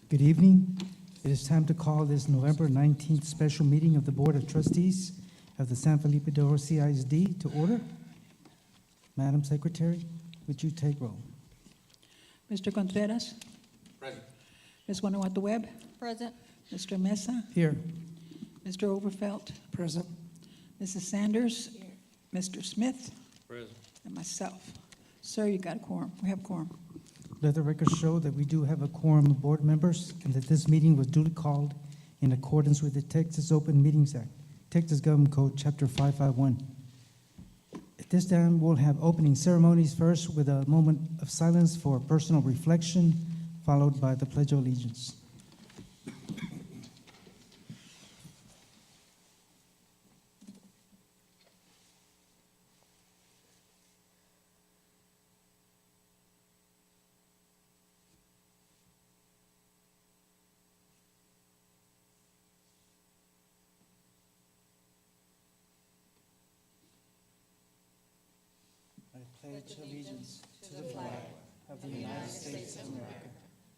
Good evening. It is time to call this November 19th special meeting of the Board of Trustees of the San Felipe de Oro CISD to order. Madam Secretary, would you take roll? Mr. Contreras? Present. Ms. Guanajuato Webb? Present. Mr. Mesa? Here. Mr. Overfelt? Present. Mrs. Sanders? Mr. Smith? Present. And myself. Sir, you got a quorum. We have a quorum. Let the record show that we do have a quorum of board members and that this meeting was duly called in accordance with the Texas Open Meetings Act, Texas Government Code, Chapter 551. At this time, we'll have opening ceremonies first with a moment of silence for personal reflection, followed by the Pledge of Allegiance. I pledge allegiance to the flag of the United States of America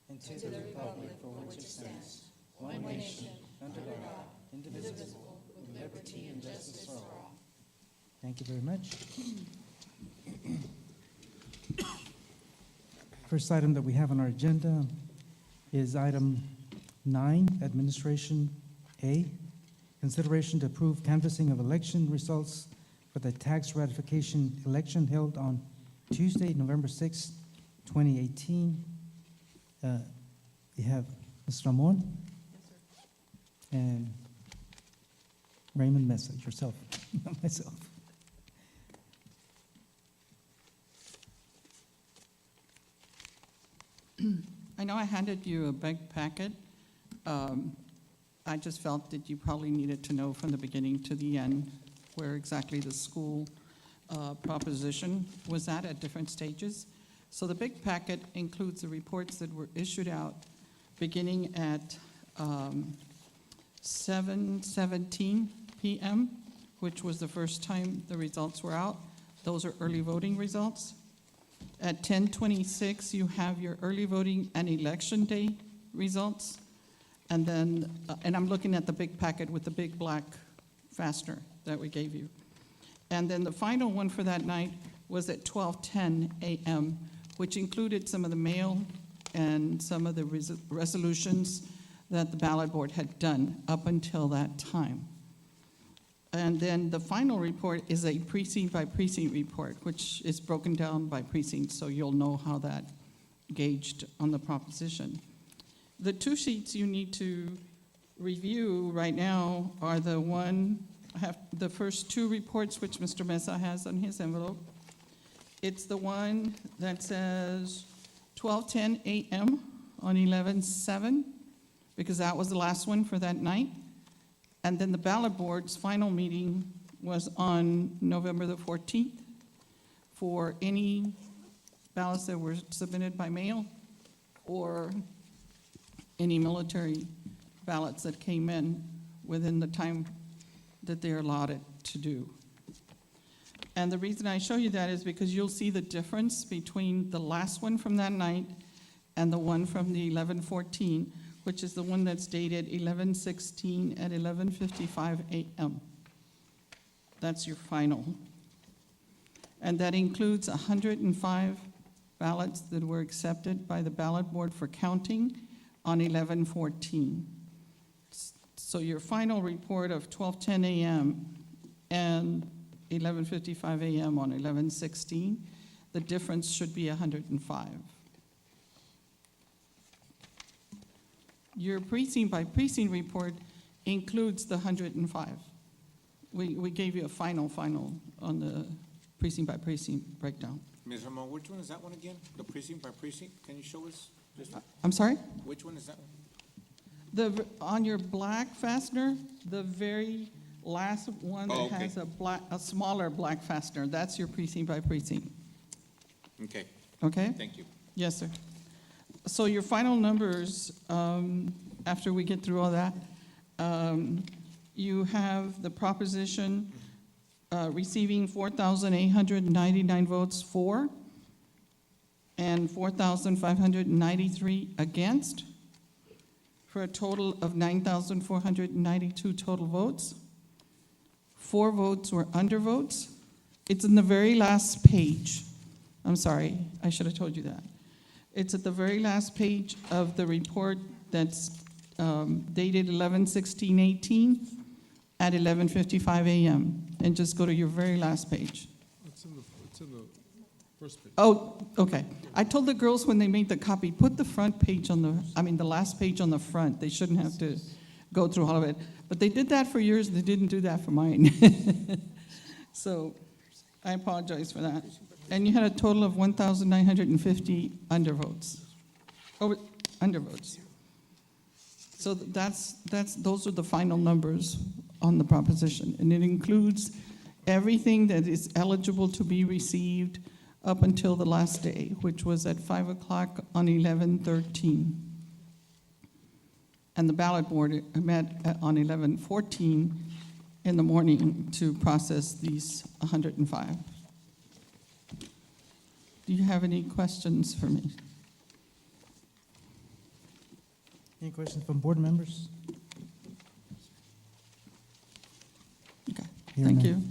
and to the republic for which it stands, one nation, under God, indivisible, with liberty and justice for all. Thank you very much. First item that we have on our agenda is item 9, Administration A, consideration to approve canvassing of election results for the tax ratification election held on Tuesday, November 6, 2018. We have Ms. Ramon. Yes, sir. And Raymond Mesa, yourself, not myself. I know I handed you a big packet. I just felt that you probably needed to know from the beginning to the end where exactly the school proposition was at different stages. So the big packet includes the reports that were issued out beginning at 7:17 p.m., which was the first time the results were out. Those are early voting results. At 10:26, you have your early voting and election day results. And then, and I'm looking at the big packet with the big black fastener that we gave you. And then the final one for that night was at 12:10 a.m., which included some of the mail and some of the resolutions that the ballot board had done up until that time. And then the final report is a precinct by precinct report, which is broken down by precinct, so you'll know how that gauged on the proposition. The two sheets you need to review right now are the first two reports, which Mr. Mesa has on his envelope. It's the one that says 12:10 a.m. on 11/7, because that was the last one for that night. And then the ballot board's final meeting was on November the 14th for any ballots that were submitted by mail or any military ballots that came in within the time that they're allotted to do. And the reason I show you that is because you'll see the difference between the last one from that night and the one from the 11/14, which is the one that's dated 11/16 at 11:55 a.m. That's your final. And that includes 105 ballots that were accepted by the ballot board for counting on 11/14. So your final report of 12:10 a.m. and 11:55 a.m. on 11/16, the difference should be 105. Your precinct by precinct report includes the 105. We gave you a final on the precinct by precinct breakdown. Ms. Ramon, which one is that one again? The precinct by precinct? Can you show us? I'm sorry? Which one is that one? On your black fastener, the very last one that okay. has a smaller black fastener, that's your precinct by precinct. Okay, Okay? thank you. Yes, sir. So your final numbers, after we get through all that, you have the proposition receiving 4,899 votes for and 4,593 against. for a total of 9,492 total votes. 4 votes were undervotes. It's in the very last page. I'm sorry, I should have told you that. It's at the very last page of the report that's dated 11/16/18 at 11:55 a.m. And just go to your very last page. It's in the first page. Oh, okay. I told the girls when they made the copy, put the front page on the last page on the front. They shouldn't have to go through all of it. But they did that for yours, they didn't do that for mine. So I apologize for that. And you had a total of 1,950 undervotes. Undervotes. So those are the final numbers on the proposition. And it includes everything that is eligible to be received up until the last day, which was at 5 o'clock on 11/13. And the ballot board met on 11/14 in the morning to process these 105. Do you have any questions for me? Any questions from board members? Okay, Hearing thank none. you.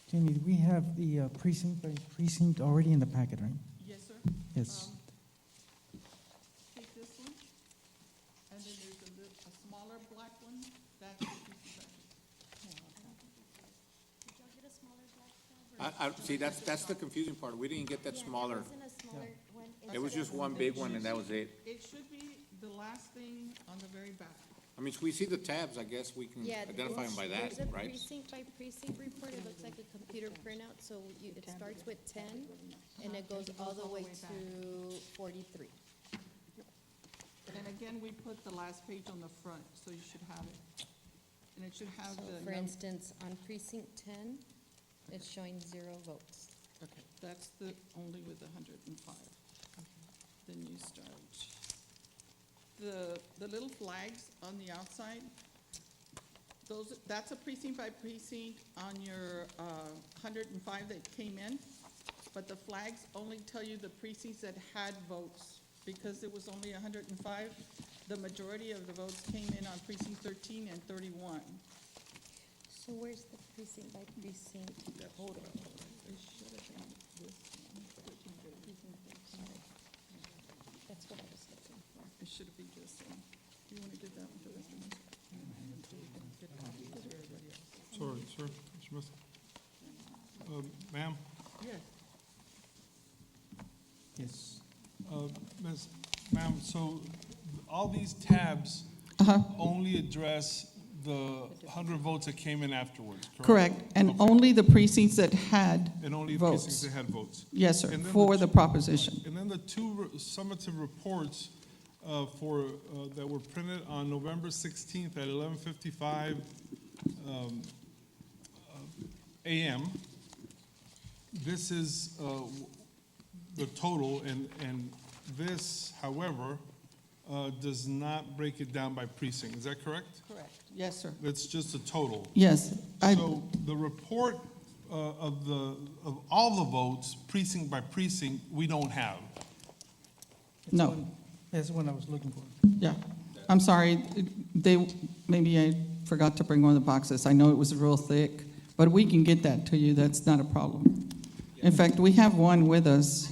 Jamie, do we have the precinct by precinct already in the packet, right? Yes, sir. Yes. Take this one, and then there's a smaller black one. That's the piece of See, that's the confusing part. We didn't get that smaller. It was just one big one and that was it. It should be the last thing on the very back. I mean, we see the tabs, I guess we can Yeah, identify them by that, there's a right? precinct by precinct report, it looks like a computer printout, so it starts with 10, and it goes all the way to 43. And again, we put the last page on the front, so you should have it. And it should have So, the. for instance, on precinct 10, it's showing 0 votes. Okay, that's the, only with the 105. Then you start. The little flags on the outside, that's a precinct by precinct on your 105 that came in, but the flags only tell you the precincts that had votes. Because it was only 105, the majority of the votes came in on precinct 13 and 31. So where's the precinct by precinct total? It should have been this one, 13, precinct 13. That's what I was looking for. It should have been this one. You want to give that one to us? Sorry, sir, Mr. Mesa. Ma'am, Yes. Yes. Ma'am, so all these tabs Uh-huh, only address the 100 votes that came in afterwards, correct? correct, and Okay. only the precincts that had, And only votes. precincts that had votes. yes, sir, And then for the the proposition. And then the two summative reports that were printed on November 16th at 11:55 a.m. This is the total, and this, however, does not break it down by precinct. Is that correct? Correct. Yes, sir. That's just a total. Yes, So the report of all the votes, precinct by precinct, we don't have. That's No. the one- That's the one I was looking for. yeah. I'm sorry, maybe I forgot to bring one of the boxes. I know it was real thick, but we can get that to you. That's not a problem. In fact, we have one with us,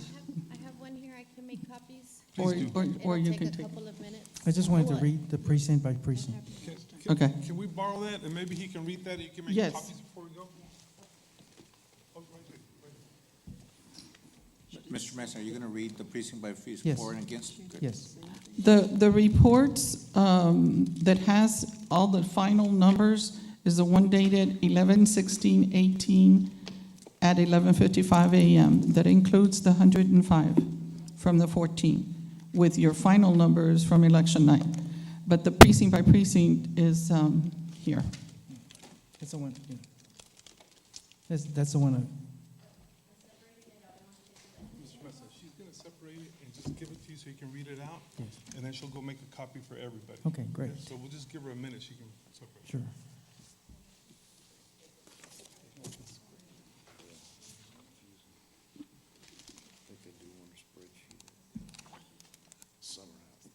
I have one here, I can make copies. or Please do. or you It'll can take a take. couple of minutes. I just wanted to What? read the precinct by precinct. Okay. Can we borrow that, and maybe he can read that, you can make Yes. copies before we go? Oh, right there, right there. Mr. Mesa, are you gonna read the precinct by precinct Yes. for and against? Good. Yes. The reports that has all the final numbers is the one dated 11/16/18 at 11:55 a.m. That includes the 105 from the 14, with your final numbers from election night. But the precinct by precinct is here. That's the one, yeah. That's the one. Mr. Mesa, she's gonna separate it and just give it to you so you can read it out, Yes. and then she'll go make a copy for everybody. Okay, great. So we'll just give her a minute, she can separate. Sure. think they do on a spreadsheet. Summarize.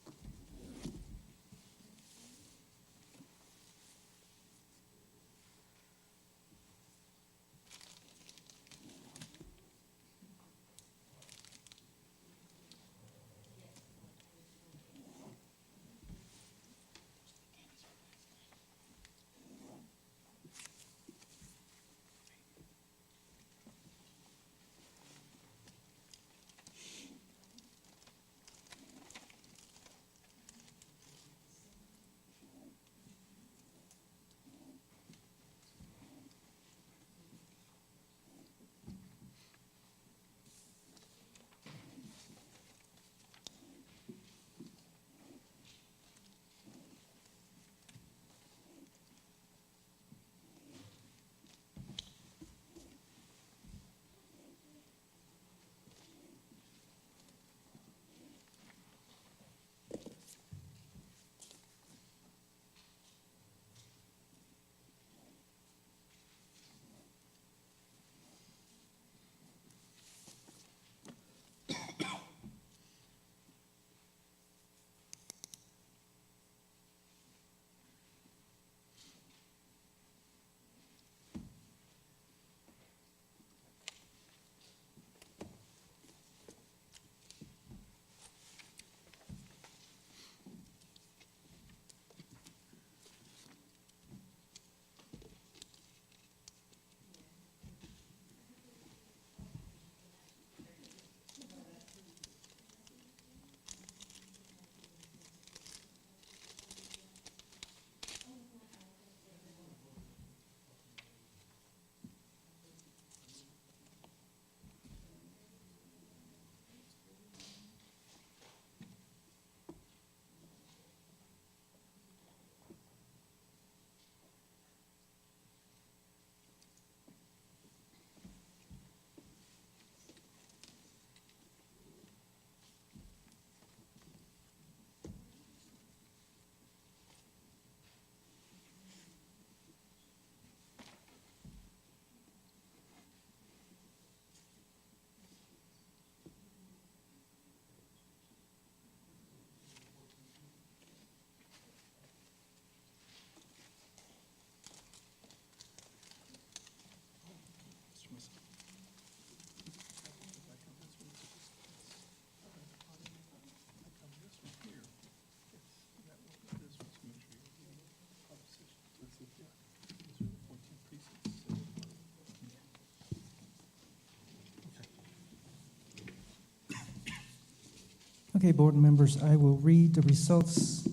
Okay, board members, I will read the results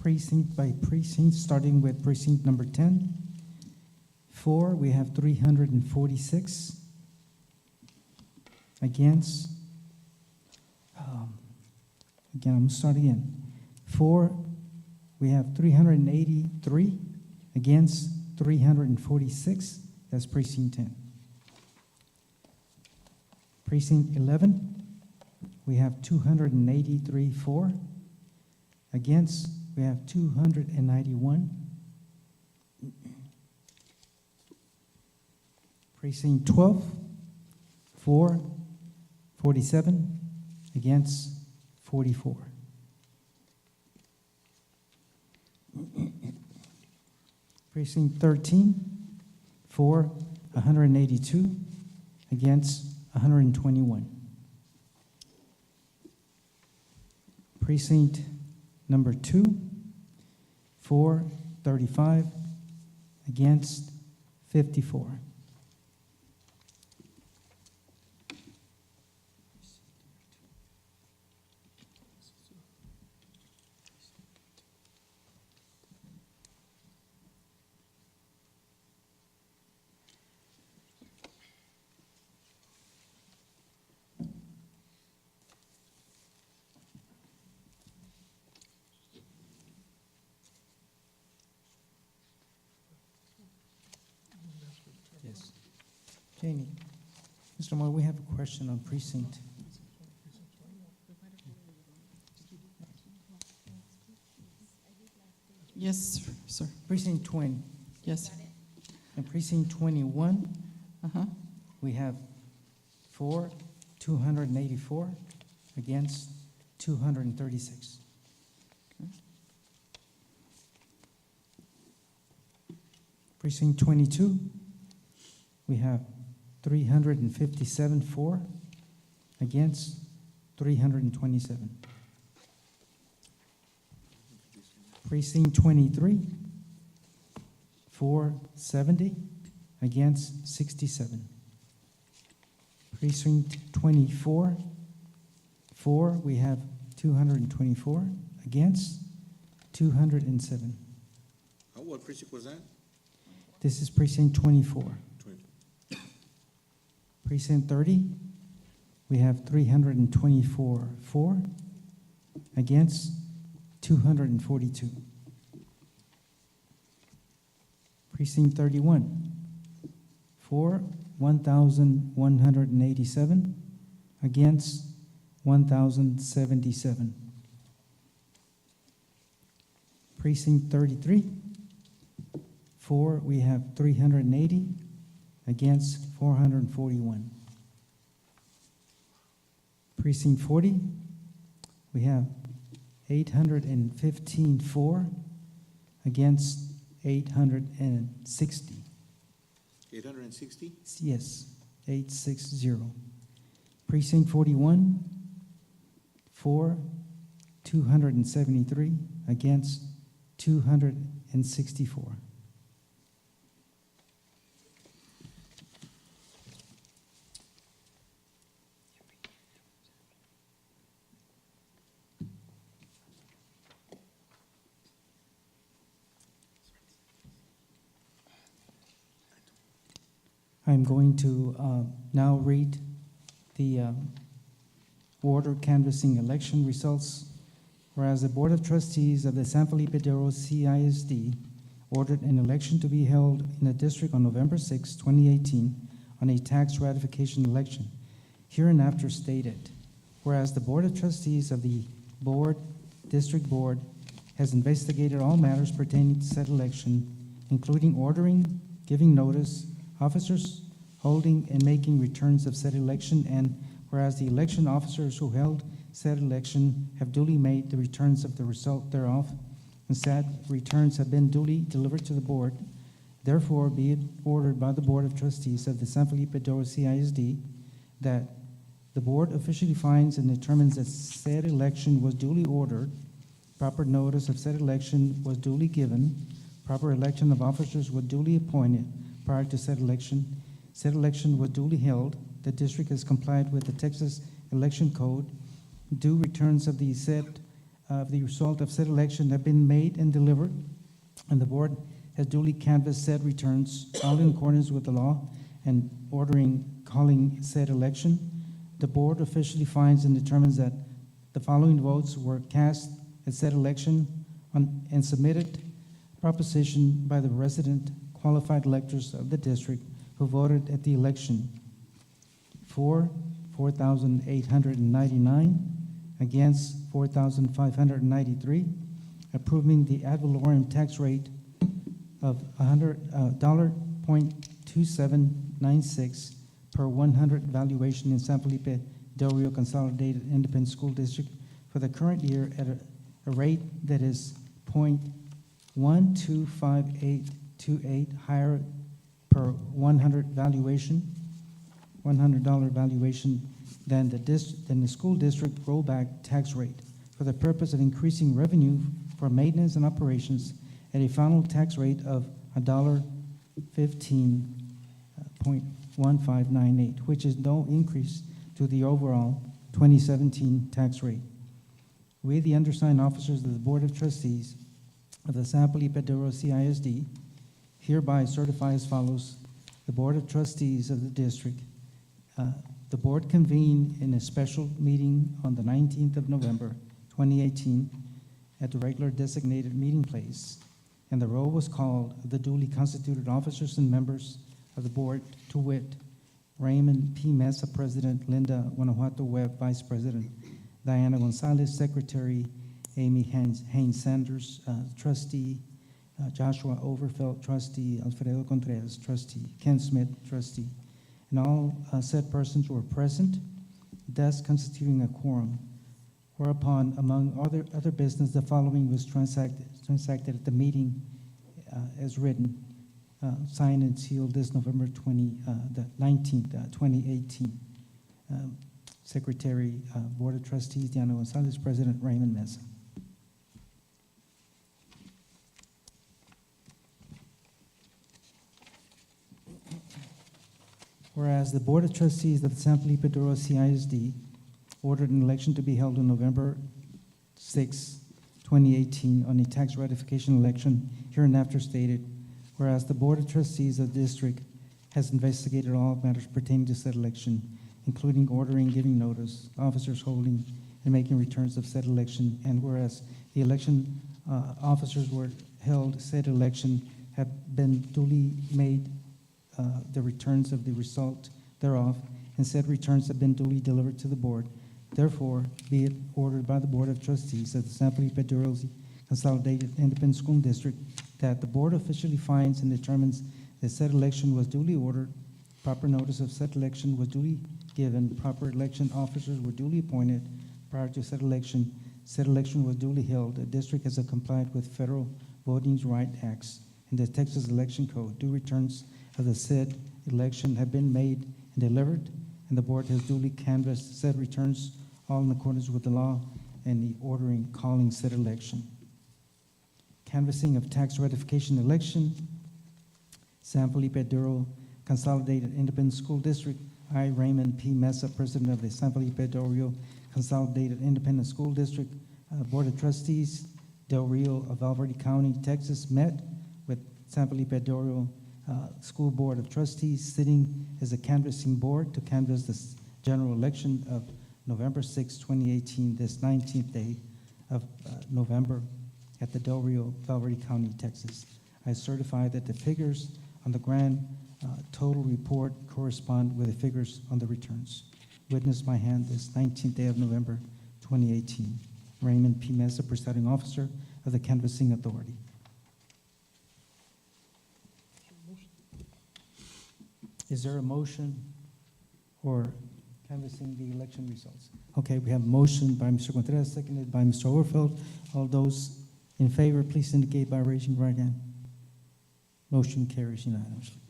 precinct by precinct, starting with precinct number 10. For, we have 346. Against, again, I'm starting again. For, we have 383. Against, 346. That's precinct 10. Precinct 11. We have 283 for. Against, we have 291. Precinct 12, for, 47. Against, 44. Precinct 13, for, 182. Against, 121. Precinct number 2, for, 35, against, 54. Yes. Jamie, Mr. Moore, we have a question on precinct. Yes, sir. Precinct 20 Yes. and precinct 21, Uh-huh. we have for 284, against 236. Precinct 22, we have 357 for, against 327. Precinct 23, 470, against 67. Precinct 24, for, we have 224, against 207. What precinct was that? This is precinct 24. 20. Precinct 30, we have 324 for, against 242. Precinct 31, for 1,187, against 1,077. Precinct 33, for we have 380, against 441. Precinct 40, we have 815 for, against 860. 860? Yes, 860. Precinct 41, for 273, against 264. I'm going to now read the order canvassing election results. Whereas the Board of Trustees of the San Felipe de Oro CISD ordered an election to be held in the district on November 6, 2018, on a tax ratification election, hereinafter stated. Whereas the Board of Trustees of the District Board, has investigated all matters pertaining to said election, including ordering, giving notice, officers holding and making returns of said election, and whereas the election officers who held said election have duly made the returns of the result thereof, and said returns have been duly delivered to the board, therefore be it ordered by the Board of Trustees of the San Felipe de Oro CISD that the board officially finds and determines that said election was duly ordered, proper notice of said election was duly given, proper election of officers was duly appointed prior to said election was duly held, the district has complied with the Texas Election Code, due returns of the result of said election have been made and delivered, and the board has duly canvassed said returns, all in accordance with the law, and calling said election. The board officially finds and determines that the following votes were cast at said election and submitted proposition by the resident qualified electors of the district who voted at the election. For 4,899, against 4,593, approving the ad valorem tax rate of $100.2796 per 100 valuation in San Felipe Del Rio Consolidated Independent School District for the current year at a rate that is .125828 higher per $100 valuation than the school district rollback tax rate for the purpose of increasing revenue for maintenance and operations at a final tax rate of $1.15.1598, which is no increase to the overall 2017 tax rate. We, the undersigned officers of the Board of Trustees of the San Felipe de Oro CISD, hereby certify as follows. The Board of Trustees of the district, the board convened in a special meeting on the 19th of November, 2018, at the regular designated meeting place, and the roll was called of the duly constituted officers and members of the board, to wit, Raymond P. Mesa, President; Linda Guanajuato Webb, Vice President; Diana Gonzalez, Secretary; Amy Haynes Sanders, Trustee; Joshua Overfelt, trustee, Alfredo Contreras, trustee, Ken Smith, trustee, and all said persons were present, thus constituting a quorum. Whereupon, among other business, the following was transacted at the meeting as written, signed and sealed this November the 19th, 2018. Secretary, Board of Trustees, Diana Gonzalez, President Raymond Mesa. Whereas the Board of Trustees of the San Felipe Duro CISD ordered an election to be held on November 6, 2018, on a tax ratification election hereinafter stated, whereas the Board of Trustees of the district has investigated all matters pertaining to said election, including ordering, giving notice, officers holding, and making returns of said election, and whereas the election officers were held said election have been duly made the returns of the result thereof, and said returns have been duly delivered to the board. Therefore, be it ordered by the Board of Trustees of the San Felipe Duro Consolidated Independent School District that the board officially finds and determines that said election was duly ordered, proper notice of said election was duly given, proper election officers were duly appointed prior to said election was duly held, the district has complied with federal voting rights acts and the Texas Election Code. Due returns of the said election have been made and delivered, and the board has duly canvassed said returns, all in accordance with the law and the ordering calling said election. Canvassing of tax ratification election, San Felipe Duro Consolidated Independent School District. I, Raymond P. Mesa, President of the San Felipe Del Rio Consolidated Independent School District Board of Trustees, Del Rio of Alvarado County, Texas, met with San Felipe Del Rio School Board of Trustees, sitting as a canvassing board to canvass this general election of November 6, 2018, this 19th day of November at the Del Rio, Alvarado County, Texas. I certify that the figures on the grand total report correspond with the figures on the returns. Witness my hand this 19th day of November 2018. Raymond P. Mesa, Presiding Officer of the Canvassing Authority. Is there a motion for canvassing the election results? Okay, we have a motion by Mr. Contreras, seconded by Mr. Overfeld. All those in favor, please indicate by raising your right hand. Motion carries unanimously.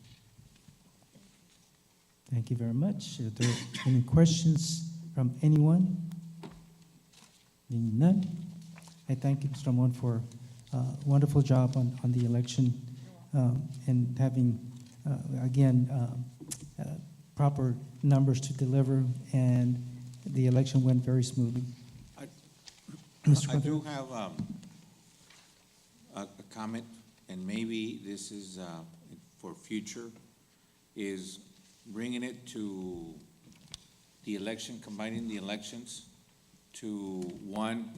Thank you very much. Are there any questions from anyone? Being none, I thank you, Mr. Ramon, for a wonderful job on the election and having, again, proper numbers to deliver, and the election went very smoothly. Mr. I do have a comment, and maybe this is for future, is bringing it to the election, combining the elections to one.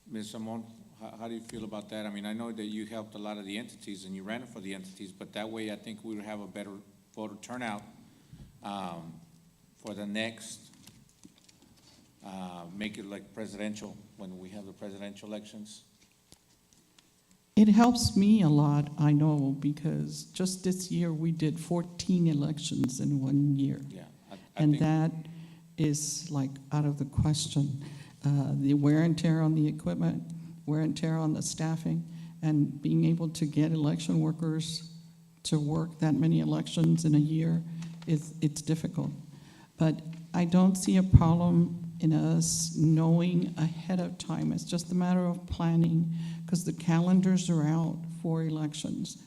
Ms. Simon, how do you feel about that? I mean, I know that you helped a lot of the entities and you ran it for the entities, but that way I think we would have a better voter turnout for the next, make it like presidential, when we have the presidential elections. It helps me a lot, I know, because just this year we did 14 elections in 1 year. Yeah, I And think, that is like out of the question. The wear and tear on the equipment, wear and tear on the staffing, and being able to get election workers to work that many elections in a year, it's difficult. But I don't see a problem in us knowing ahead of time. It's just a matter of planning, because the calendars are out for elections.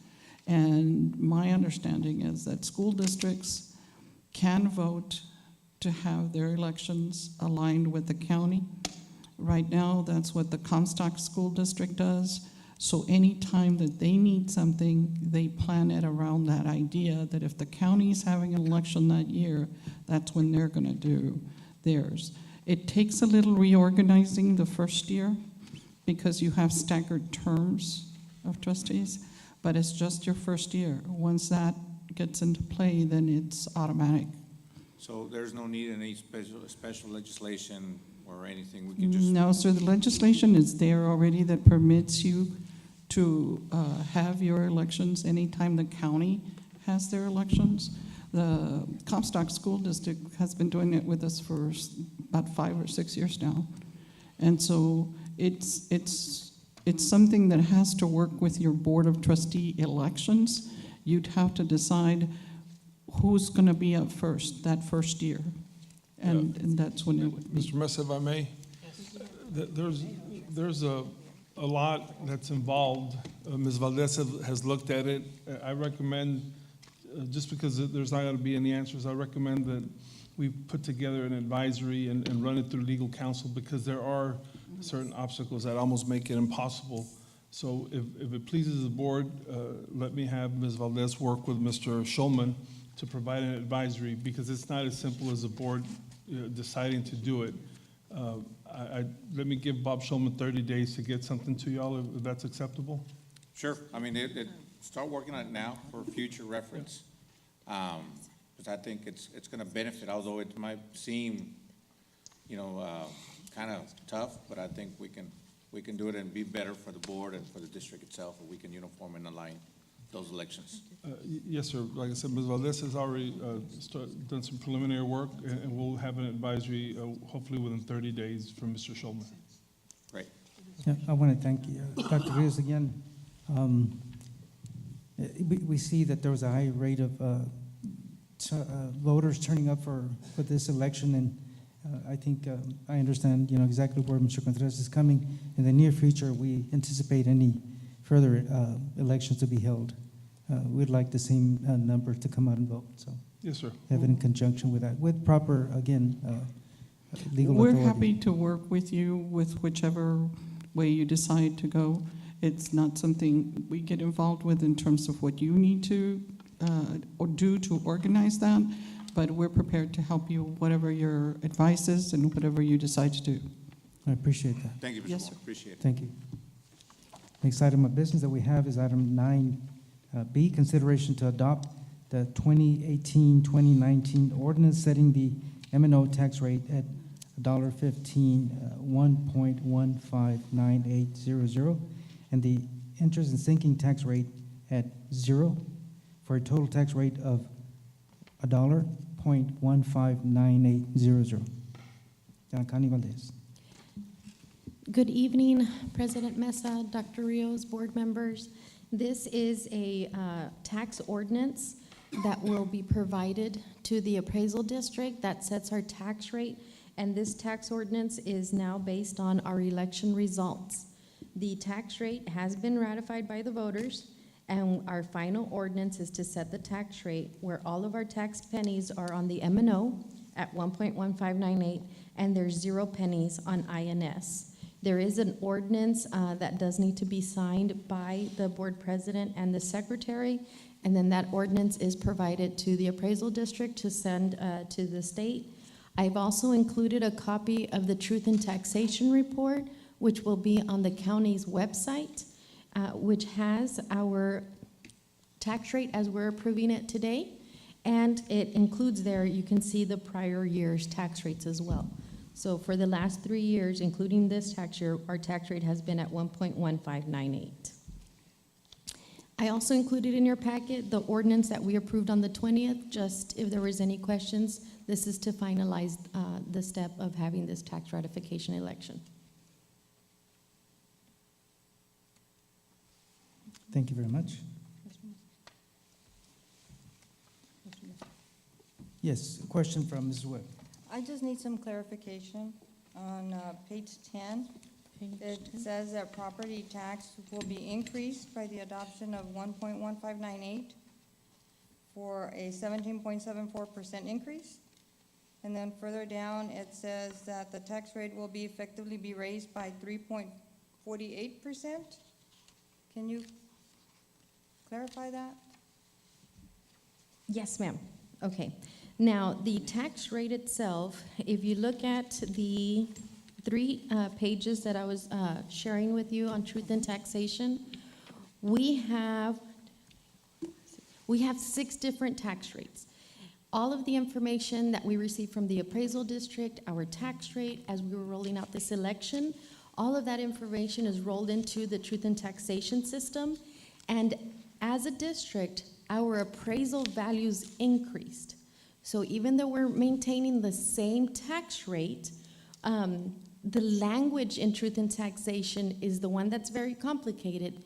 And my understanding is that school districts can vote to have their elections aligned with the county. Right now, that's what the Comstock School District does. So anytime that they need something, they plan it around that idea that if the county's having an election that year, that's when they're gonna do theirs. It takes a little reorganizing the first year because you have staggered terms of trustees, but it's just your first year. Once that gets into play, then it's automatic. so there's no need in any special legislation or anything, we can just. No, sir, the legislation is there already that permits you to have your elections anytime the county has their elections. The Comstock School District has been doing it with us for about 5 or 6 years now. And so it's something that has to work with your Board of Trustee elections. You'd have to decide who's going to be up first that first year. And that's when it would be. Mr. Mesa, if I may? There's a lot that's involved. Ms. Valdez has looked at it. I recommend, just because there's not going to be any answers, I recommend that we put together an advisory and run it through legal counsel, because there are certain obstacles that almost make it impossible. So if it pleases the board, let me have Ms. Valdez work with Mr. Schulman to provide an advisory, because it's not as simple as the board deciding to do it. Let me give Bob Schulman 30 days to get something to y'all, if that's acceptable. Sure, I mean, start working on it now for future reference. Because I think it's gonna benefit, although it might seem, kind of tough, but I think we can do it and be better for the board and for the district itself, if we can uniform and align those elections. Yes, sir. Like I said, Ms. Valdez has already done some preliminary work, and we'll have an advisory hopefully within 30 days from Mr. Schulman. Great. Yeah, I want to thank you, Dr. Rios again. We see that there was a high rate of voters turning up for this election, and I think I understand, exactly where Mr. Contreras is coming. In the near future, we anticipate any further elections to be held. We'd like the same number to come out and vote, so Yes, sir. have it in conjunction with that, with proper, again, legal We're authority. happy to work with you with whichever way you decide to go. It's not something we get involved with in terms of what you need to or do to organize that, but we're prepared to help you, whatever your advice is and whatever you decide to do. I appreciate that. Thank you, Mr. Yes, Moore, sir. appreciate it. Thank you. Next item of business that we have is item 9B, consideration to adopt the 2018-2019 ordinance setting the M&O tax rate at $1.15, 1.159800, and the interest and sinking tax rate at 0, for a total tax rate of $1.159800. Connie Valdez. Good evening, President Mesa, Dr. Rios, board members. This is a tax ordinance that will be provided to the appraisal district that sets our tax rate, and this tax ordinance is now based on our election results. The tax rate has been ratified by the voters, and our final ordinance is to set the tax rate where all of our tax pennies are on the M&O at 1.1598, and there's 0 pennies on INS. There is an ordinance that does need to be signed by the board president and the secretary, and then that ordinance is provided to the appraisal district to send to the state. I've also included a copy of the Truth in Taxation report, which will be on the county's website, which has our tax rate as we're approving it today, and it includes there, you can see the prior year's tax rates as well. So for the last 3 years, including this tax year, our tax rate has been at 1.1598. I also included in your packet the ordinance that we approved on the 20th, just if there was any questions. This is to finalize the step of having this tax ratification election. Thank you very much. Yes, a question from Mrs. Webb. I just need some clarification on page 10. It says that property tax will be increased by the adoption of 1.1598 for a 17.74% increase. And then further down, it says that the tax rate will be effectively be raised by 3.48%. Can you clarify that? Yes, ma'am. Okay. Now, the tax rate itself, if you look at the 3 pages that I was sharing with you on Truth in Taxation, we have 6 different tax rates. All of the information that we received from the appraisal district, our tax rate, as we were rolling out this election, All of that information is rolled into the truth in taxation system. And as a district, our appraisal values increased. So even though we're maintaining the same tax rate, the language in truth in taxation is the one that's very complicated.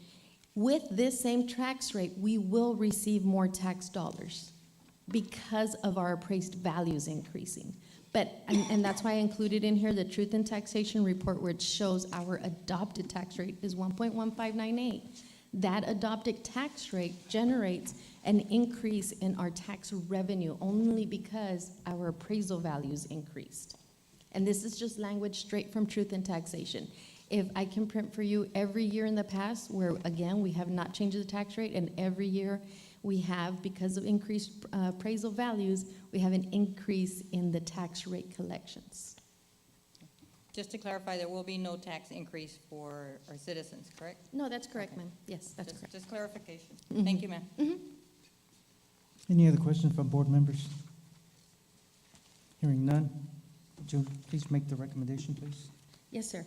With this same tax rate, we will receive more tax dollars because of our appraised values increasing. And that's why I included in here the truth in taxation report, where it shows our adopted tax rate is 1.1598. That adopted tax rate generates an increase in our tax revenue only because our appraisal values increased. And this is just language straight from truth in taxation. If I can print for you every year in the past where, again, we have not changed the tax rate, and every year we have, because of increased appraisal values, we have an increase in the tax rate collections. Just to clarify, there will be no tax increase for our citizens, correct? No, that's correct, ma'am. Yes, that's correct. Just clarification. Mhm. Thank you, ma'am. Any other questions from board members? Hearing none, would you please make the recommendation, please? Yes, sir.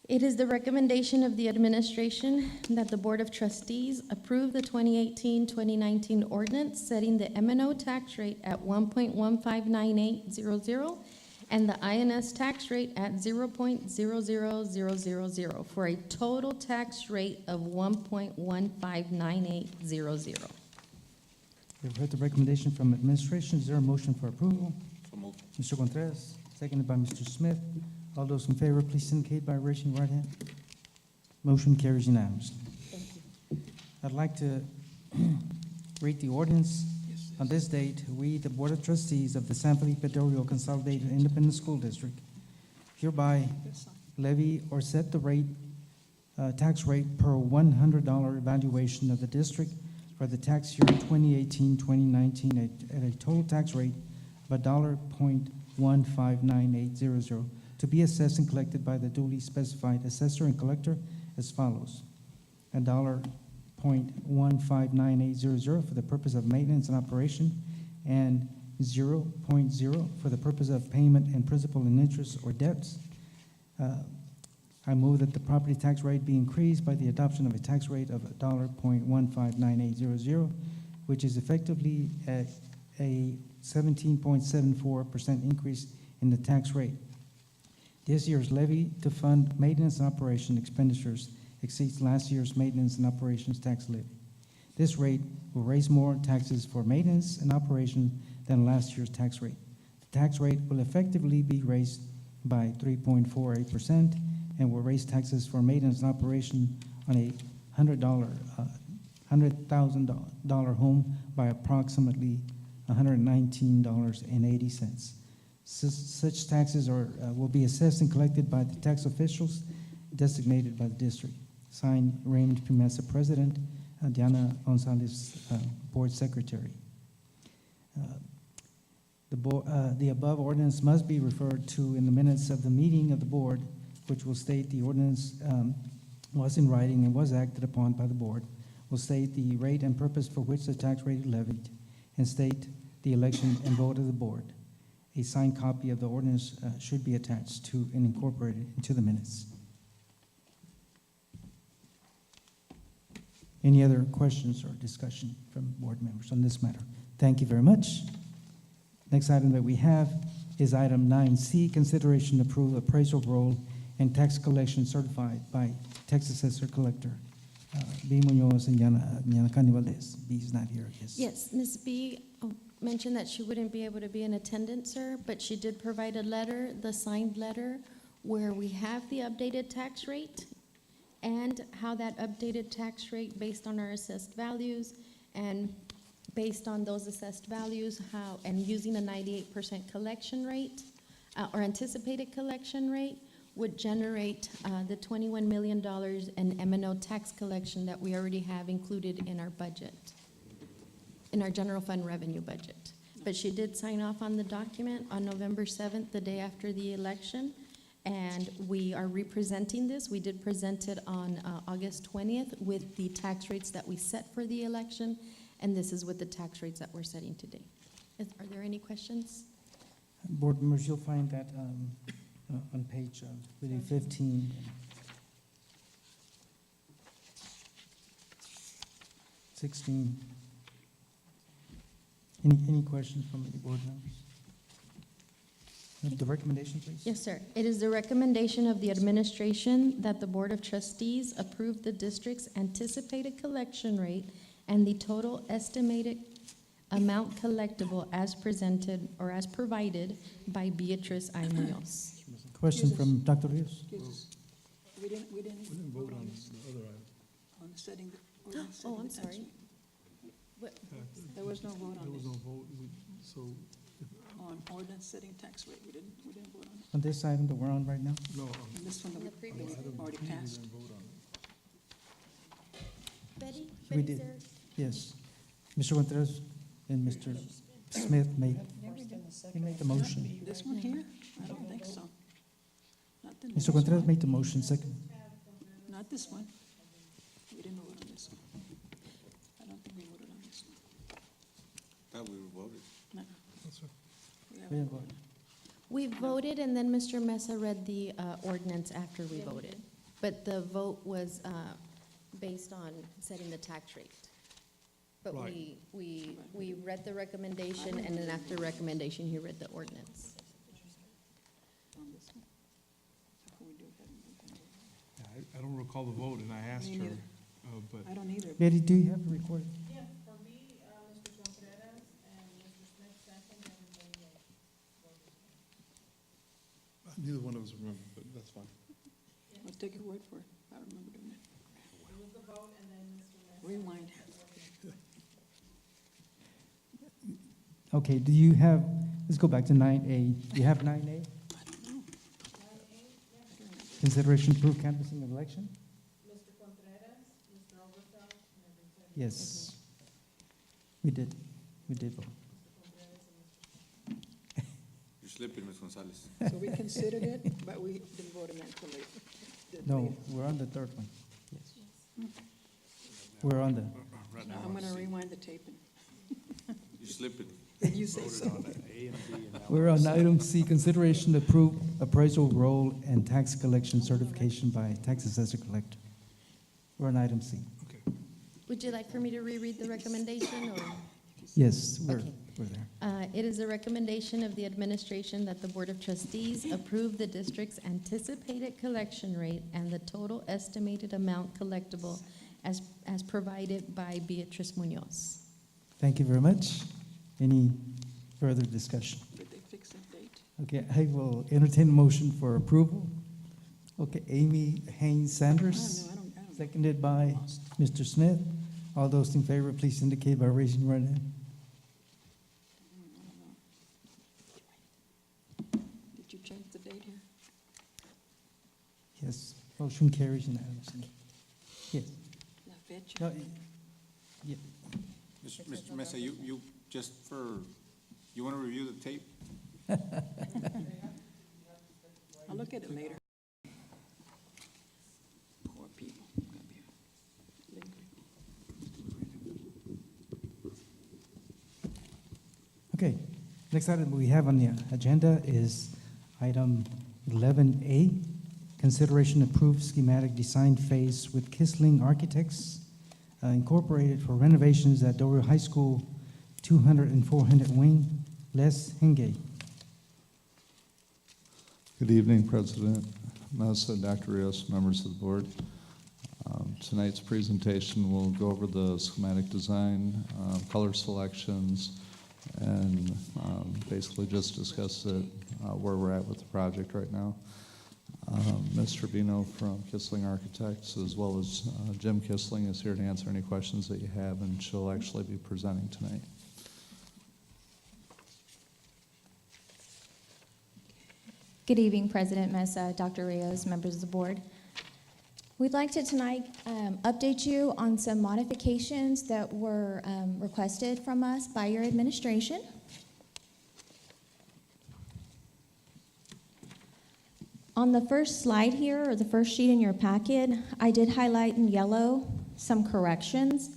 It is the recommendation of the administration that the Board of Trustees approve the 2018-2019 ordinance setting the M&O tax rate at 1.159800 and the INS tax rate at 0.00000 for a total tax rate of 1.159800. You've heard the recommendation from administration. Is there a motion for approval? So moved. Mr. Contreras, seconded by Mr. Smith. All those in favor, please indicate by raising your right hand. Motion carries unanimously. Thank you. I'd like to read the ordinance. On this date, we, the Board of Trustees of the San Felipe Del Rio Consolidated Independent School District, hereby levy or set the rate, tax rate per $100 evaluation of the district for the tax year 2018-2019 at a total tax rate of $1.159800 to be assessed and collected by the duly specified assessor and collector as follows: $1.159800 for the purpose of maintenance and operation, and $0.0 for the purpose of payment and principal and interest or debts. I move that the property tax rate be increased by the adoption of a tax rate of $1.159800, which is effectively a 17.74% increase in the tax rate. This year's levy to fund maintenance and operation expenditures exceeds last year's maintenance and operations tax levy. This rate will raise more taxes for maintenance and operation than last year's tax rate. The tax rate will effectively be raised by 3.48% and will raise taxes for maintenance and operation on a $100,000 home by approximately $119.80. Such taxes will be assessed and collected by the tax officials designated by the district. Signed, Raymond P. Mesa, President, Diana Gonzalez, Board Secretary. The above ordinance must be referred to in the minutes of the meeting of the board, which will state the ordinance was in writing and was acted upon by the board, will state the rate and purpose for which the tax rate is levied, and state the election and vote of the board. A signed copy of the ordinance should be attached to and incorporated into the minutes. Any other questions or discussion from board members on this matter? Thank you very much. Next item that we have is item 9C, consideration to approve appraisal roll and tax collection certified by tax assessor collector B. Munoz and Yana Canivales. B is not here, yes. Yes, Ms. B mentioned that she wouldn't be able to be in attendance, sir, but she did provide a letter, the signed letter, where we have the updated tax rate and how that updated tax rate based on our assessed values, and based on those assessed values, how, and using a 98% collection rate, or anticipated collection rate, would generate the $21 million in M&O tax collection that we already have included in our budget, in our general fund revenue budget. But she did sign off on the document on November 7th, the day after the election, and we are representing this. We did present it on August 20th with the tax rates that we set for the election, and this is with the tax rates that we're setting today. Are there any questions? Board members, you'll find that on page, really 15. 16. Any questions from the board members? The recommendation, please? Yes, sir. It is the recommendation of the administration that the Board of Trustees approve the district's anticipated collection rate and the total estimated amount collectible as presented or as provided by Beatrice I. Munoz. Question from Dr. Rios? We didn't vote on the other item. On setting the, ordinance setting Oh, I'm the tax sorry. rate. What- There was no vote There on was this. no vote, so, On ordinance setting tax rate, we didn't vote on it. On this item that we're on right now? no, And this one that The we previous already passed. Betty? We Betty, did. sir? Yes. Mr. Contreras and Mr. Smith made, he made the motion. This one here? I don't think so. Not the Mr. next Contreras one. made the motion, second. Not this one. We didn't vote on this one. I don't think we voted on this one. Thought we were voted. No. that's right. We We haven't didn't voted. vote. We voted, and then Mr. Mesa read the ordinance after we voted. But the vote was based on setting the tax rate. But Right. we read the recommendation, and then after recommendation, he read the ordinance. On this one. How can we do that? Yeah, I don't recall the vote, and I asked Me her, neither. but I don't either. Betty, do you have a recording? neither one of us remember, but that's fine. Let's take your word for it. I don't remember doing it. It was the vote and then Mr. Rewind. Okay, do you have, let's go back to 9A. Do you have 9A? I don't know. Consideration to approve canvassing of election? Yes. We did vote. You're slipping, Ms. Gonzalez. So we considered it, but we didn't vote on it until later. No, we're on the third one. Yes. We're on the, Now I'm gonna rewind the tape and You're slipping. you say so. we're on item C, consideration to approve appraisal roll and tax collection certification by tax assessor collector. We're on item C. Would you like for me to reread the recommendation, or? Yes, we're Okay. there. It is a recommendation of the administration that the Board of Trustees approve the district's anticipated collection rate and the total estimated amount collectible as provided by Beatrice Munoz. Thank you very much. Any further discussion? Did they fix the date? Okay, I will entertain a motion for approval. Okay, Amy Haynes Sanders, I don't know. seconded by Mr. Smith. All those in favor, please indicate by raising your right hand. Did you change the date here? Yes, motion carries unanimously. Yes. La fecha? No, yeah. Mr. Mesa, you, just for, you want to review the tape? I'll look at it later. Poor people. Gotta be lingering. Okay, next item we have on the agenda is item 11A, consideration approved schematic design phase with Kissling Architects Incorporated for renovations at Del Rio High School 200 and 400 wing. Les Hengate. Good evening, President Mesa, Dr. Rios, members of the board. Tonight's presentation will go over the schematic design, color selections, and basically just discuss it, where we're at with the project right now. Ms. Trevino from Kissling Architects, as well as Jim Kissling, is here to answer any questions that you have, and she'll actually be presenting tonight. Good evening, President Mesa, Dr. Rios, members of the board. We'd like to tonight update you on some modifications that were requested from us by your administration. On the first slide here, or the first sheet in your packet, I did highlight in yellow some corrections.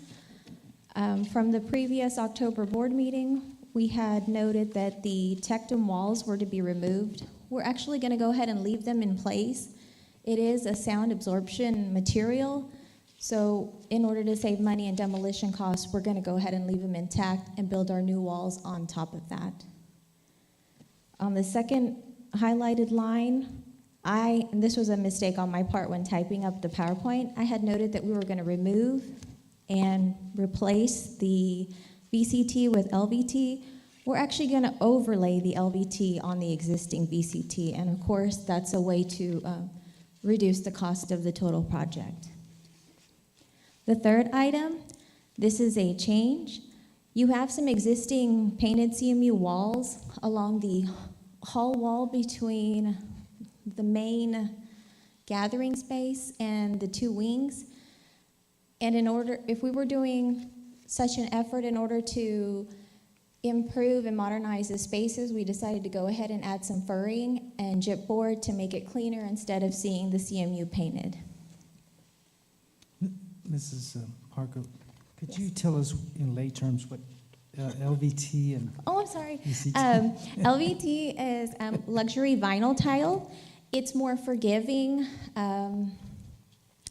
From the previous October board meeting, we had noted that the tectum walls were to be removed we're actually going to go ahead and leave them in place. It is a sound absorption material, so in order to save money and demolition costs, we're going to go ahead and leave them intact and build our new walls on top of that. On the second highlighted line, and this was a mistake on my part when typing up the PowerPoint, I had noted that we were going to remove and replace the VCT with LVT. We're actually going to overlay the LVT on the existing VCT, and of course, that's a way to reduce the cost of the total project. The third item, this is a change. You have some existing painted CMU walls along the hall wall between the main gathering space and the two wings. And if we were doing such an effort in order to improve and modernize the spaces, we decided to go ahead and add some furring and gypboard to make it cleaner instead of seeing the CMU painted. Mrs. Parker, could you tell us in lay terms what LVT and Oh, I'm sorry. VCT? LVT is luxury vinyl tile. It's more forgiving.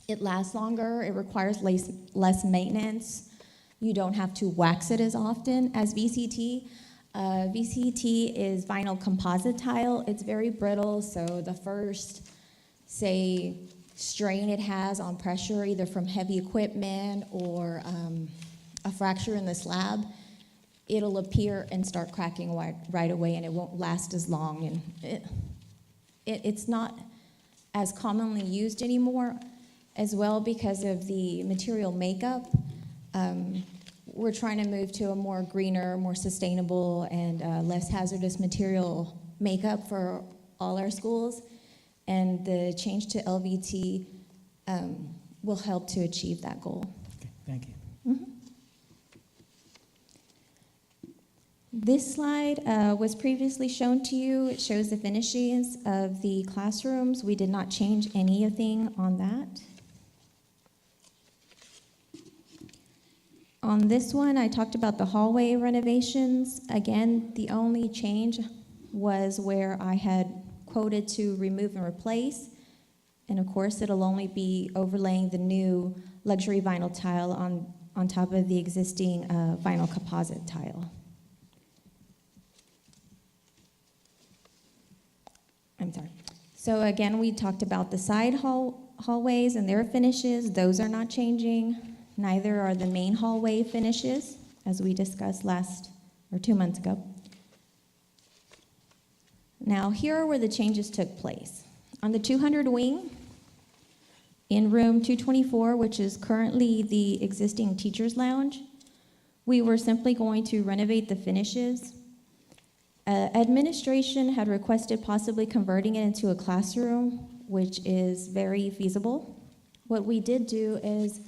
It lasts longer. It requires less maintenance. You don't have to wax it as often as VCT. VCT is vinyl composite tile. It's very brittle, so the first, say, strain it has on pressure, either from heavy equipment or a fracture in the slab, it'll appear and start cracking right away, and it won't last as long. And it's not as commonly used anymore as well because of the material makeup. We're trying to move to a more greener, more sustainable, and less hazardous material makeup for all our schools. And the change to LVT will help to achieve that goal. Okay, thank you. Mm-hmm. This slide was previously shown to you. It shows the finishes of the classrooms. We did not change anything on that. On this one, I talked about the hallway renovations. Again, the only change was where I had quoted to remove and replace. And of course, it'll only be overlaying the new luxury vinyl tile on top of the existing vinyl composite tile. I'm sorry. So again, we talked about the side hallways and their finishes. Those are not changing. Neither are the main hallway finishes, as we discussed 2 months ago. Now, here are where the changes took place. On the 200 wing, in room 224, which is currently the existing teacher's lounge, we were simply going to renovate the finishes. Administration had requested possibly converting it into a classroom, which is very feasible. What we did do is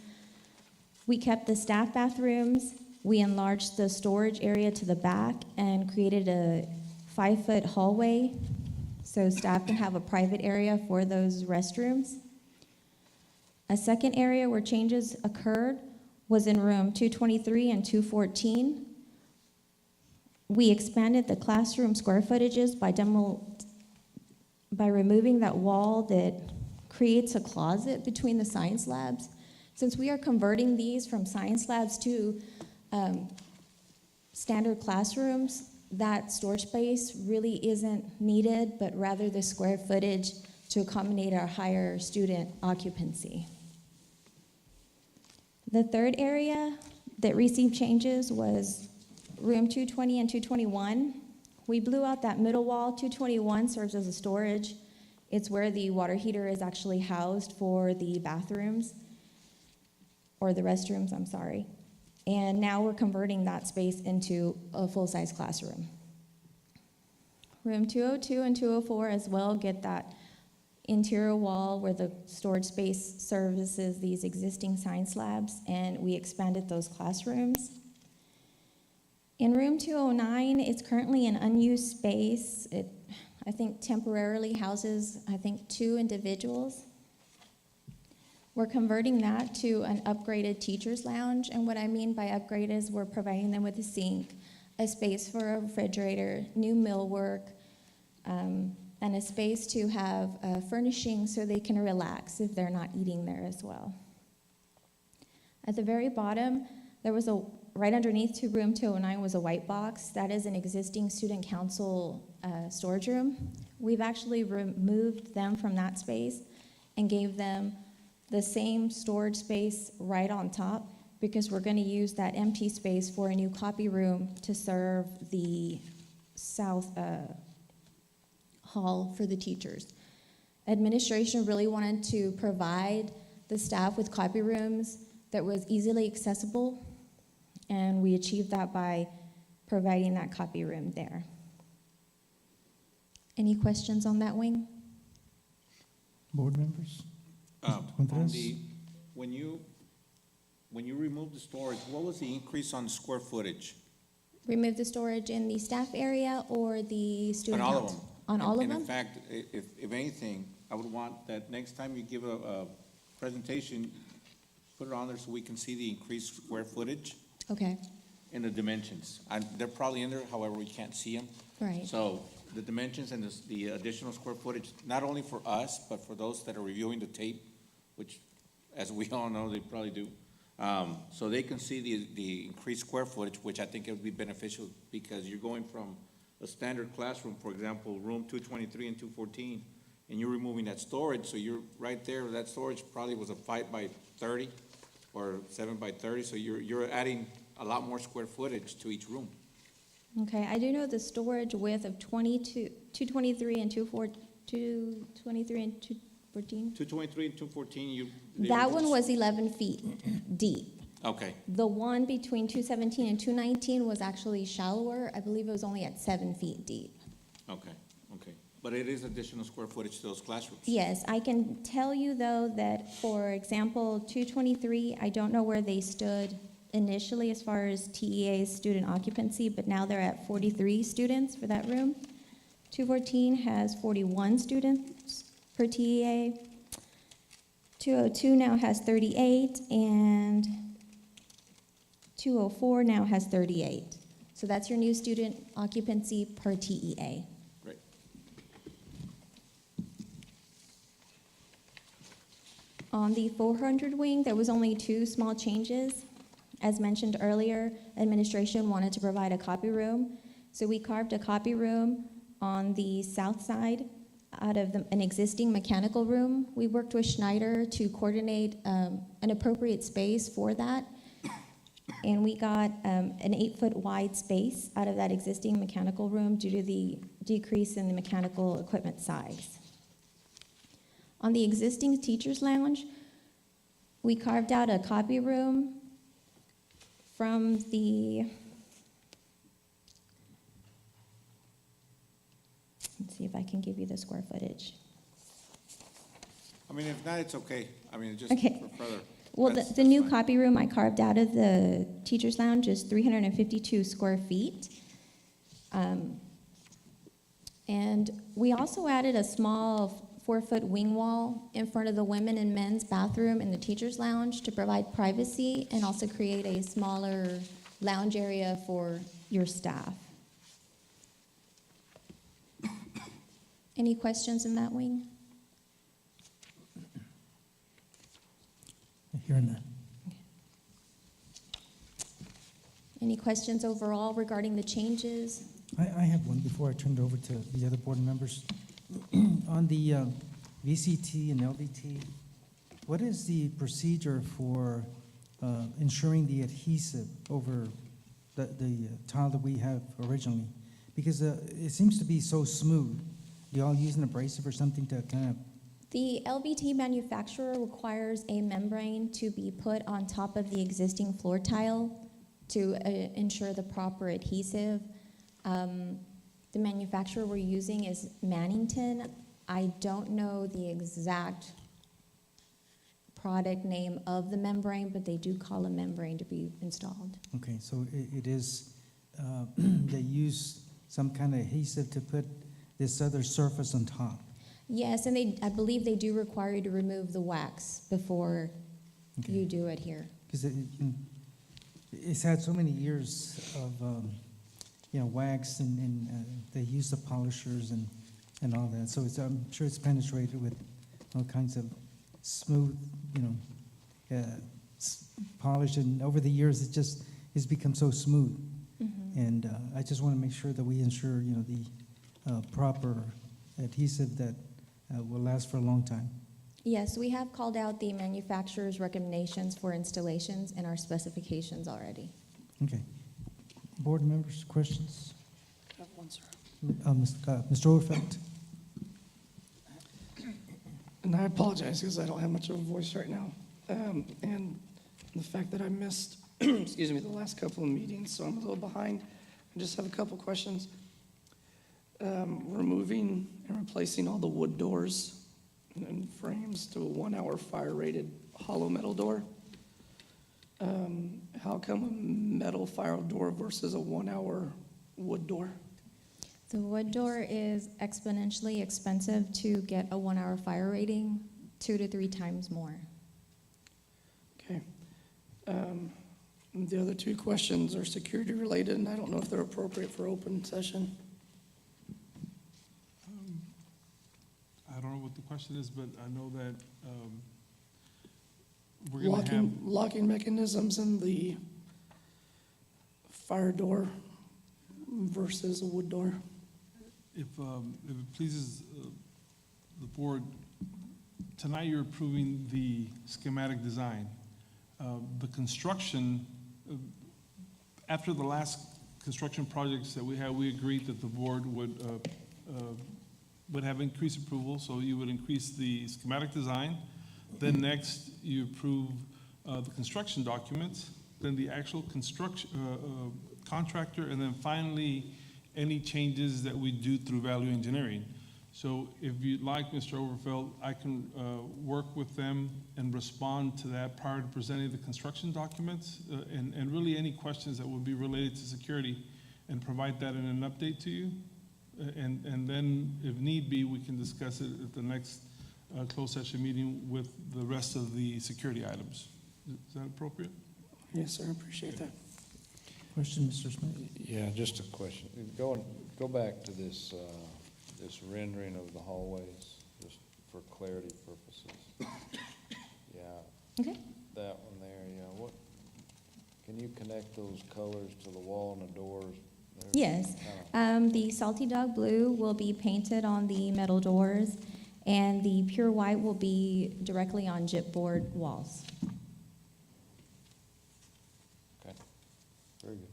we kept the staff bathrooms, we enlarged the storage area to the back, and created a 5-foot hallway so staff can have a private area for those restrooms. A second area where changes occurred was in room 223 and 214. We expanded the classroom square footages by removing that wall that creates a closet between the science labs. Since we are converting these from science labs to standard classrooms, that storage space really isn't needed, but rather the square footage to accommodate our higher student occupancy. The third area that received changes was room 220 and 221. We blew out that middle wall. 221 serves as a storage. It's where the water heater is actually housed for the bathrooms, or the restrooms, I'm sorry. And now we're converting that space into a full-size classroom. Room 202 and 204 as well get that interior wall where the storage space services these existing science labs, and we expanded those classrooms. In room 209, it's currently an unused space. It, I think, temporarily houses, 2 individuals. We're converting that to an upgraded teacher's lounge, and what I mean by upgrade is we're providing them with a sink, a space for a refrigerator, new millwork, and a space to have furnishing so they can relax if they're not eating there as well. At the very bottom, there was right underneath to room 209 was a white box. That is an existing student council storage room. We've actually removed them from that space and gave them the same storage space right on top, because we're going to use that empty space for a new copy room to serve the south hall for the teachers. Administration really wanted to provide the staff with copy rooms that was easily accessible, and we achieved that by providing that copy room there. Any questions on that wing? Board members? On Contreras? when you removed the storage, what was the increase on square footage? Remove the storage in the staff area or the On student all of council? them? On all of And them? in fact, if anything, I would want that next time you give a presentation, put it on there so we can see the increased square footage Okay, and the dimensions. They're probably in there, however, we can't see them. right. So the dimensions and the additional square footage, not only for us, but for those that are reviewing the tape, which, as we all know, they probably do. So they can see the increased square footage, which I think it would be beneficial, because you're going from a standard classroom, for example, room 223 and 214, and you're removing that storage, so you're right there, that storage probably was a 5 by 30 or 7 by 30, so you're adding a lot more square footage to each room. Okay, I do know the storage width of 223 and 223 and 214. 223 and 214, That one was 11 feet deep. Okay, The one between 217 and 219 was actually shallower. I believe it was only at 7 feet deep. okay. But it is additional square footage to those classrooms. Yes, I can tell you though that, for example, 223, I don't know where they stood initially as far as TEA's student occupancy, but now they're at 43 students for that room. 214 has 41 students per TEA. 202 now has 38, and 204 now has 38. So that's your new student occupancy per TEA. Great. On the 400 wing, there was only 2 small changes. As mentioned earlier, administration wanted to provide a copy room, so we carved a copy room on the south side out of an existing mechanical room. We worked with Schneider to coordinate an appropriate space for that, and we got an 8-foot wide space out of that existing mechanical room due to the decrease in the mechanical equipment size. On the existing teacher's lounge, we carved out a copy room from the, let's see if I can give you the square footage. I mean, if not, it's okay. I mean, just Okay. for further. Well, That's the new fine. copy room I carved out of the teacher's lounge is 352 square feet. And we also added a small 4-foot wing wall in front of the women and men's bathroom in the teacher's lounge to provide privacy and also create a smaller lounge area for your staff. Any questions in that wing? Hearing none. Any questions overall regarding the changes? I have one before I turn it over to the other board members. On the VCT and LVT, what is the procedure for ensuring the adhesive over the tile that we have originally? Because it seems to be so smooth. Do y'all use an abrasive or something to kind of? The LVT manufacturer requires a membrane to be put on top of the existing floor tile to ensure the proper adhesive. The manufacturer we're using is Mannington. I don't know the exact product name of the membrane, but they do call a membrane to be installed. Okay, so it is, they use some kind of adhesive to put this other surface on top. Yes, and I believe they do require you to remove the wax before Okay. you do it here. Because it's had so many years of, wax, and they use the polishers, and and all that. So it's, I'm sure it's penetrated with all kinds of smooth, polish, and over the years, it's become so smooth. And I just want to make sure that we ensure, the proper adhesive that will last for a long time. Yes, we have called out the manufacturer's recommendations for installations in our specifications already. Okay. Board members, questions? I have one, sir. Mr. Overfeld? And I apologize because I don't have much of a voice right now. And the fact that I missed, excuse me, the last couple of meetings, so I'm a little behind. I just have a couple questions. Removing and replacing all the wood doors and frames to a 1-hour fire-rated hollow metal door. How come a metal fire door versus a 1-hour wood door? The wood door is exponentially expensive to get a 1-hour fire rating, 2 to 3 times more. Okay. The other 2 questions are security related, and I don't know if they're appropriate for open session. I don't know what the question is, but I know that we're going to have, Locking mechanisms in the fire door versus a wood door. if it pleases the board, tonight you're approving the schematic design. The construction, after the last construction projects that we had, we agreed that the board would have increased approval, so you would increase the schematic design. Then next, you approve the construction documents, then the actual construction contractor, and then finally, any changes that we do through value engineering. So if you'd like, Mr. Overfeld, I can work with them and respond to that prior to presenting the construction documents, and really any questions that would be related to security, and provide that in an update to you. And then, if need be, we can discuss it at the next closed session meeting with the rest of the security items. Is that appropriate? Yes, sir, I appreciate that. Question, Mr. Smith? Yeah, just a question. Go back to this, this rendering of the hallways, just for clarity purposes. Yeah. Okay. That one there, yeah. What, can you connect those colors to the wall and the doors? They're Yes. kinda- The Salty Dog Blue will be painted on the metal doors, and the Pure White will be directly on gypboard walls. Okay, very good.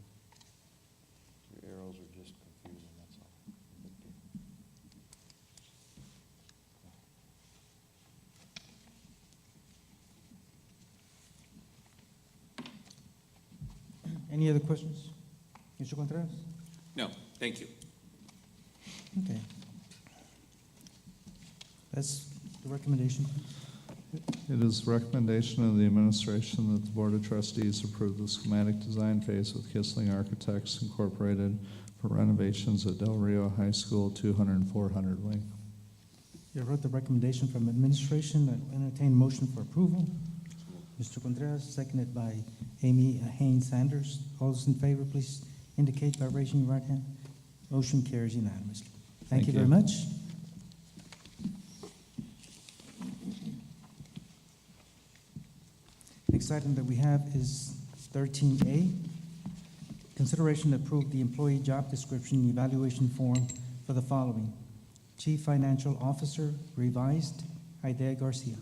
Your arrows are just confusing, that's all. Good deal. Any other questions? Mr. Contreras? No, thank you. Okay. That's the recommendation. It is the recommendation of the administration that the Board of Trustees approve the schematic design phase with Kissling Architects Incorporated for renovations at Del Rio High School 200 and 400 wing. You heard the recommendation from administration. I entertain a motion for approval. Mr. Contreras, seconded by Amy Haynes Sanders. All those in favor, please indicate by raising your right hand. Motion carries unanimously. Thank you very much. Next item that we have is 13A. Consideration to approve the employee job description evaluation form for the following: Chief Financial Officer, revised, Idea Garcia.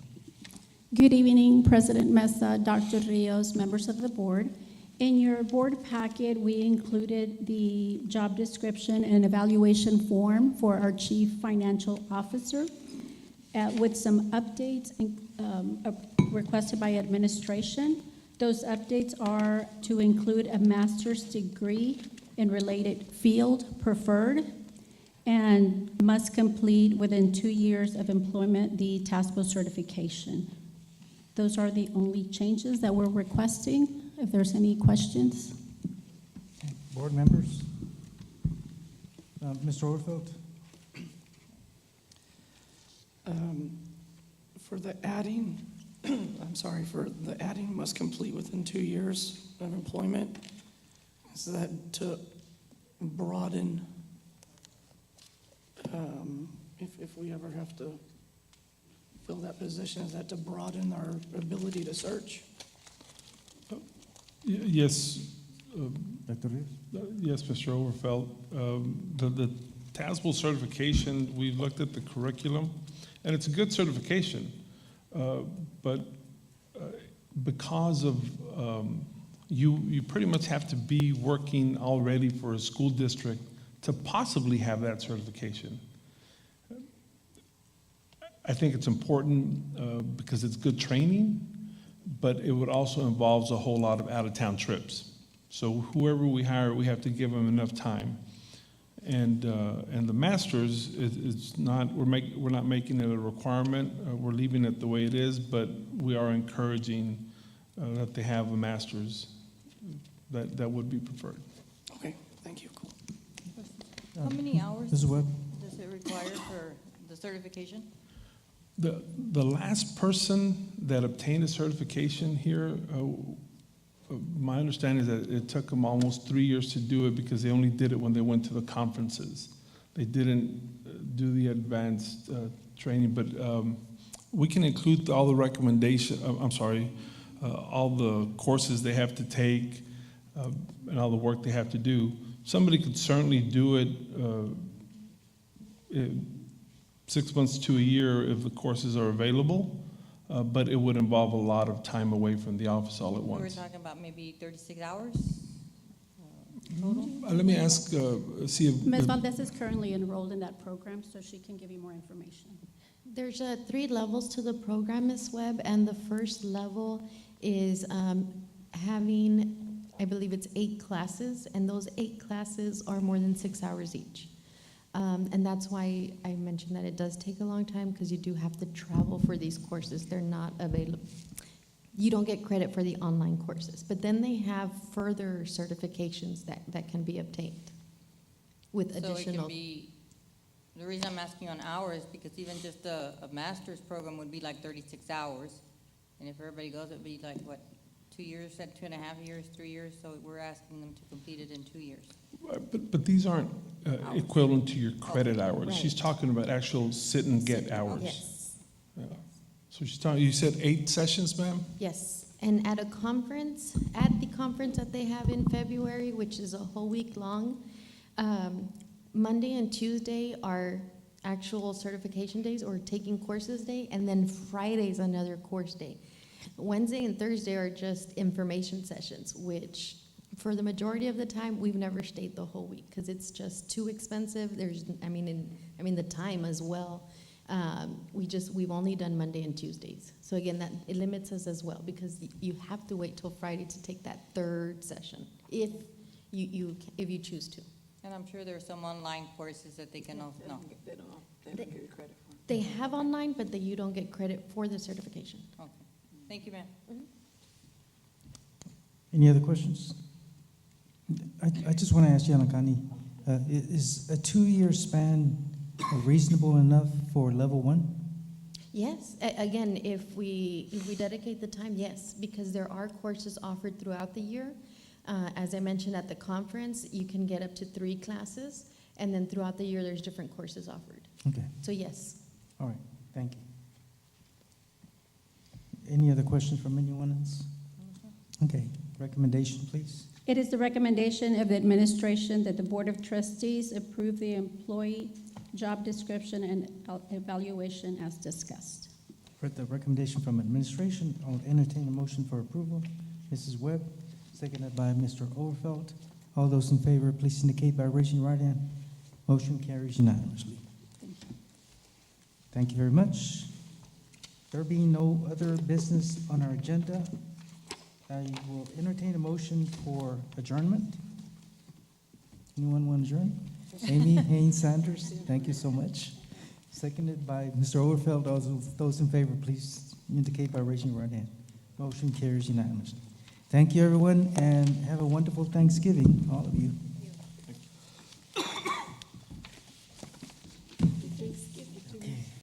Good evening, President Mesa, Dr. Rios, members of the board. In your board packet, we included the job description and evaluation form for our Chief Financial Officer with some updates requested by administration. Those updates are to include a master's degree in related field preferred and must complete within 2 years of employment the TASPO certification. Those are the only changes that we're requesting. If there's any questions. Board members? Mr. Overfeld? For the adding, for the adding must complete within 2 years of employment. Is that to broaden, if we ever have to fill that position? Is that to broaden our ability to search? Yes, Dr. Rios? yes, Mr. Overfeld. The TASBL certification, we looked at the curriculum, and it's a good certification. But because of, you pretty much have to be working already for a school district to possibly have that certification. I think it's important because it's good training, but it would also involves a whole lot of out-of-town trips. So whoever we hire, we have to give them enough time. And the masters is not, we're not making it a requirement. We're leaving it the way it is, but we are encouraging that they have a master's. That would be preferred. Okay, thank you. Cool. How many hours Mrs. Webb? does it require for the certification? The last person that obtained a certification here, my understanding is that it took them almost 3 years to do it because they only did it when they went to the conferences. They didn't do the advanced training, but we can include all the all the courses they have to take and all the work they have to do. Somebody could certainly do it 6 months to a year if the courses are available, but it would involve a lot of time away from the office all at We were once. talking about maybe 36 hours total? Let me ask, see if. Ms. Valdez is currently enrolled in that program, so she can give you more information. There's 3 levels to the program, Ms. Webb, and the first level is having, I believe it's 8 classes, and those 8 classes are more than 6 hours each. And that's why I mentioned that it does take a long time, because you do have to travel for these courses. They're not available. You don't get credit for the online courses, but then they have further certifications that can be obtained with So it additional. can be, the reason I'm asking on hours, because even just a master's program would be like 36 hours. And if everybody goes, it'd be like, what, 2 years, 2.5 years, 3 years? So we're asking them to complete it in 2 years. But these aren't equivalent to your credit hours. Right. She's talking about actual sit and get hours. Yes. Yeah. So she's talking, you said 8 sessions, ma'am? Yes, and at the conference that they have in February, which is a whole week long, Monday and Tuesday are actual certification days or taking courses day, and then Friday's another course day. Wednesday and Thursday are just information sessions, which for the majority of the time, we've never stayed the whole week because it's just too expensive. There's, the time as well. We've only done Monday and Tuesdays. So again, that it limits us as well because you have to wait till Friday to take that 3rd session if you choose to. And I'm sure there are some online courses that they can also, no. They don't get credit for. They have online, but you don't get credit for the certification. Okay. Thank you, ma'am. Any other questions? I just want to ask Yanakani, is a 2-year span reasonable enough for level 1? Yes, again, if we dedicate the time, yes, because there are courses offered throughout the year. As I mentioned at the conference, you can get up to 3 classes, and then throughout the year, there's different courses offered. Okay, So yes. all right, thank you. Any other questions from anyone else? Okay, recommendation, please. It is the recommendation of the administration that the Board of Trustees approve the employee job description and evaluation as discussed. For the recommendation from administration, I'll entertain a motion for approval. Mrs. Webb, seconded by Mr. Overfeld. All those in favor, please indicate by raising your right hand. Motion carries unanimously. Thank you very much. There being no other business on our agenda, I will entertain a motion for adjournment. Anyone want to adjourn? Amy Haynes Sanders, thank you so much. Seconded by Mr. Overfeld. All those in favor, please indicate by raising your right hand. Motion carries unanimously. Thank you, everyone, and have a wonderful Thanksgiving, all of you.